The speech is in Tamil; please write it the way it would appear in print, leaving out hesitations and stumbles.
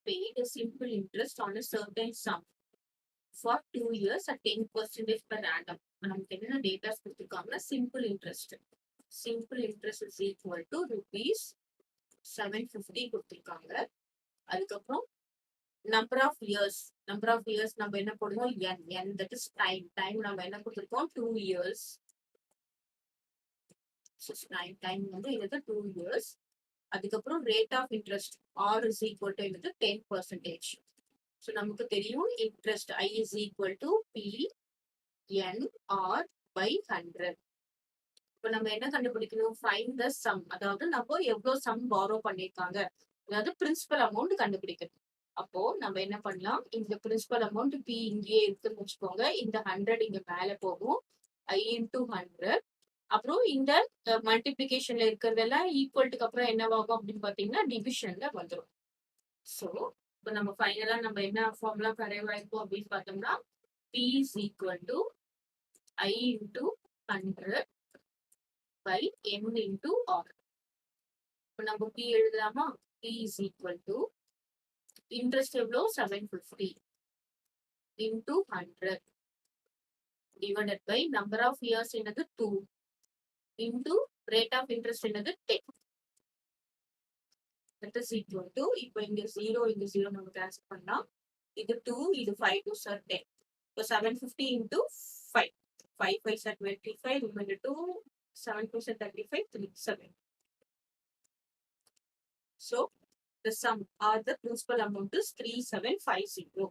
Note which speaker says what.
Speaker 1: paid a simple interest on a certain sum for 2 years at 10% per annum. நமக்கு என்ன டேட்டாஸ் கொடுத்துருக்காங்கன்னா simple interest is equal to rupees 750 கொடுத்துருக்காங்க. அதுக்கப்புறம் நம்பர் ஆஃப் இயர்ஸ் நம்ம என்ன போடுவோம் n that is டைம் நம்ம என்ன கொடுத்துருக்கோம் 2 years. டைம் வந்து இது 2 years. அதுக்கப்புறம் rate of interest r is equal to இது 10%. ஸோ நமக்கு தெரியும் இன்ட்ரெஸ்ட் I is equal to PNR by 100. இப்போ நம்ம என்ன கண்டுபிடிக்கணும் ஃபைண்ட் த சம், அதாவது நம்ம எவ்வளவு சம் பாரோ பண்ணிருக்காங்க, அதாவது பிரின்சிபல் அமௌண்ட் கண்டுபிடிக்கணும். அப்போ நம்ம என்ன பண்ணலாம், இந்த பிரின்சிபல் அமௌண்ட் P இங்கேயே இருக்குன்னு வச்சுக்கோங்க, இந்த 100 இங்க மேல போகும் I into 100. அப்புறம் இந்த மல்டிபிளிகேஷன்ல இருக்கிறதெல்லாம் ஈக்குவல்ட்டுக்கு அப்புறம் என்னவாகும் அப்படின்னு பாத்தீங்கன்னா டிவிஷன்ல வந்துடும். ஸோ இப்போ நம்ம ஃபைனலா நம்ம என்ன ஃபார்முலா கரைவாயிருக்கோம் அப்படின்னு பார்த்தோம்னா P is equal to I into 100 by N into R. இப்போ நம்ம P எழுதலாமா? P is equal to interest எவ்வளோ 750 into 100 divided by number of years என்னது 2 into rate of interest என்னது 10. That is equal to, இப்போ இங்க 0 நம்ம கேன்சல் பண்ணா இது 2 இது 5 2 சார் 10. இப்போ 750 into 5 5 5 sir 25 remainder 2 7 2 sir 35 3 7. So the sum or the principal amount is 3750.